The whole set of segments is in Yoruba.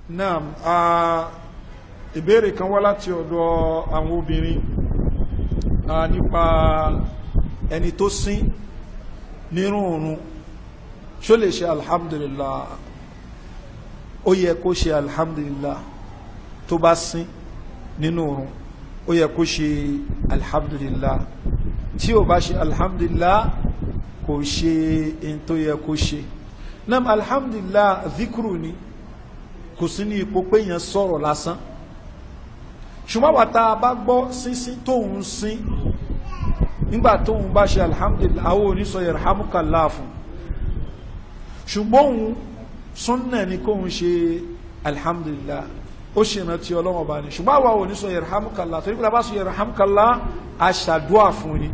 Naam, ìbéèrè kan wá láti ọ̀dọ̀ àwọn obìnrin nípa ẹni tó sín nínú òrun ṣó lè ṣe alhamdulillah. Ó yẹ kó ṣe alhamdulillah tó bá sín nínú òrun, ó yẹ kó ṣe alhamdulillah. Tí ó bá ṣe alhamdulillah kò ṣe in tó yẹ kó ṣe. Naam, alhamdulillah dhikru ni, kò sí ní ipò pé yẹn sọ̀rọ̀ lásán. Ṣùgbọ́n wàtá bá gbọ́ sínsín tóun sín nígbà tóun bá ṣe alhamdulillah, àwọn oníṣọ yarhamukallah fún. Ṣùgbọ́n òun súnnà ní kóun ṣe alhamdulillah, ó ṣe ìrántí Ọlọ́run bá ní. Ṣùgbọ́n àwọn oníṣọ yarhamukallah, torí pé bá sọ yarhamukallah aṣàdúà fún ni,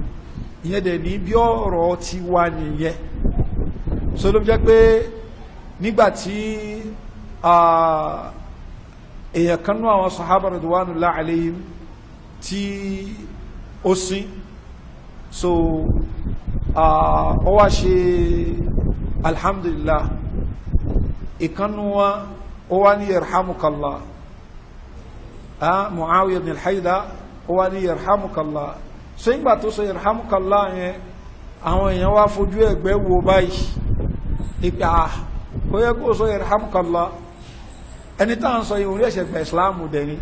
ìyẹn dẹ̀ ní bí ọ̀rọ̀ ti wà nìyẹn. So ló jẹ́ pé nígbàtí èèyàn kan náà àwọn sahaba radwanullahi alayhim tí ó sín, so ó wá ṣe alhamdulillah, ìkannú wa ó wá ní yarhamukallah, Muawiya ibn al-Hayda ó wá ní yarhamukallah. So ìgbà tó sọ yarhamukallah yẹn, àwọn èèyàn wá fojú ẹ̀gbẹ́ wo báyìí ìpé kò yẹ kó sọ yarhamukallah. Ẹni tá ń sọ ìwòrí ẹ̀ṣẹ̀ gba ìsìláàmù dẹ̀ni,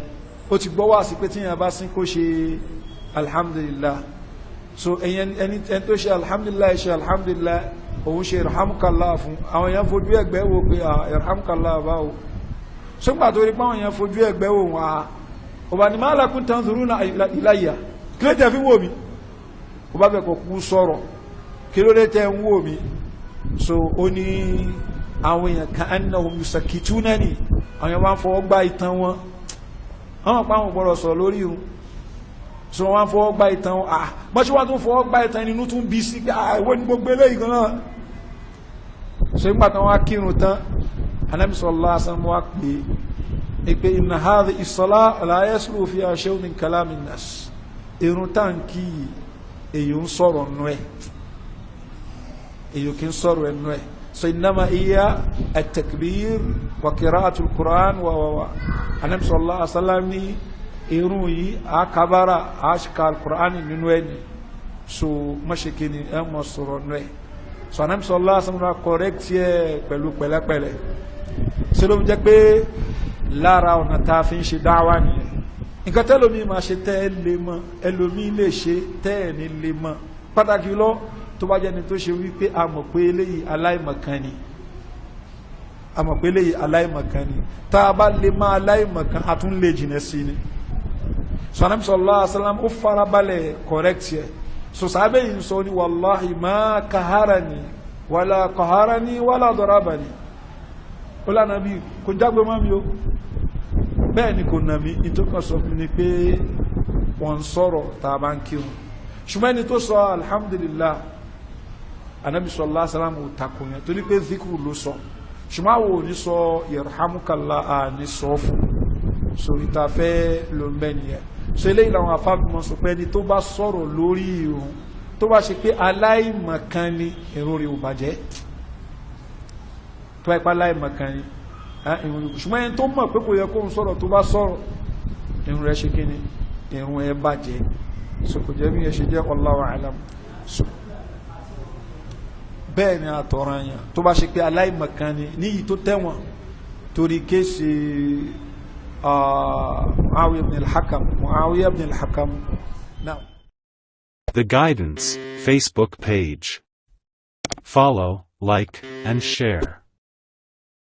ó ti gbọ́ wá sí pé tí yẹn bá sín kó ṣe alhamdulillah. So ẹni tó ṣe alhamdulillah ṣe alhamdulillah, òun ṣe yarhamukallah fún. Àwọn èèyàn fojú ẹ̀gbẹ́ wo pé yarhamukallah báwo. So gbà tó rí pé àwọn èèyàn fojú ẹ̀gbẹ́ wo wọn ọba ni ma lakum tanzuruna ilayya, kí ló tẹ́ fi wò mí? Ó bá fẹ́ kó kú sọ̀rọ̀, kí ló dé tẹ́ ń wò mí? So ó ní àwọn èèyàn ka'annahum yusakkitunani, àwọn èèyàn wọ́n fọwọ́ gbá ìtàn wọn, àwọn pa àwọn gbọ́dọ̀ sọ lórí irun. So wọ́n fọwọ́ gbá ìtàn wọn, mọ́ṣí wọ́n tún fọwọ́ gbá ìtàn inú tún bí sí ìwé ní gbogbo eléyìí gan náà. So nígbà tán wá kírun tán, Ànábì sallallahu alaihi wasallam wá pé inna hadhihi as-salata la yasluhu fiha shay'un min kalamin nas. Irun táǹkì èyí ń sọ̀rọ̀ nù ẹ̀, èyí kì í sọ̀rọ̀ ẹnu ẹ̀. So innama iya at-takbir wa qira'atul Qur'an wa Ànábì sallallahu alaihi wasallam ní irun yìí kabara ka al-Qur'an nínú ẹ̀ ni. So mọ́ṣẹ́kì ni ẹ mọ̀ sọ̀rọ̀ nù ẹ̀. So Ànábì sallallahu alaihi wasallam correct yẹ pẹ̀lú pẹ̀lẹ́pẹ̀lẹ́. So ló jẹ́ pé lára ọ̀nà tá a fi ń ṣe dáwà nìyẹn. Nǹkan tẹ́lómi máa ṣe tẹ́ ẹ lè mọ̀, ẹlòmí lè ṣe tẹ́ ẹ ní lè mọ̀. Pàtàkì lọ tó bá jẹ́ni tó ṣe wípé a mọ̀ pé eléyìí aláìmọ̀kan ni, a mọ̀ pé eléyìí aláìmọ̀kan ni, tá a bá lè máa aláìmọ̀kan a tún lè jìnà sí ni. So Ànábì sallallahu alaihi wasallam ó farabalẹ̀ correct yẹ. So sábẹ́ yìí sọ ní wallahi ma kaharani wala qaharani wala darabani, ó lánàá bí kò jágbe mọ́ mi o, bẹ́ẹ̀ ni kò nà mí. Ìtòkàn sọ fún ni pé wọ́n sọ̀rọ̀ tá a bá ń kírun. Ṣùgbọ́n ẹni tó sọ alhamdulillah, Ànábì sallallahu alaihi wasallam takò yẹn torí pé zikru ló sọ. Ṣùgbọ́n àwọn ò ní sọ yarhamukallah ní sọ fún. So ìtafẹ́ ló ń bẹ́ nìyẹn. So eléyìí làwọn afábímọ sọ pé ẹni tó bá sọ̀rọ̀ lórí irun tó bá ṣe pé aláìmọ̀kan ni irun rẹ̀ ò bàjẹ́, tó bá ipá aláìmọ̀kan ni irun rẹ̀. Ṣùgbọ́n ẹni tó mọ̀ pé kò yẹ kó ń sọ̀rọ̀ tó bá sọ̀rọ̀, irun rẹ̀ ṣe kí ni, irun ẹ̀ bàjẹ́. So kò jẹ́ bí ẹ ṣe jẹ́ Allahu a'lam. So bẹ́ẹ̀ ni àtọ̀ràn yẹn tó bá ṣe pé aláìmọ̀kan ni níyì tó tẹ̀wọ̀n torí kéèsì Muawiya ibn al-Hakam. Now, The Guidance Facebook page. Follow, like, and share.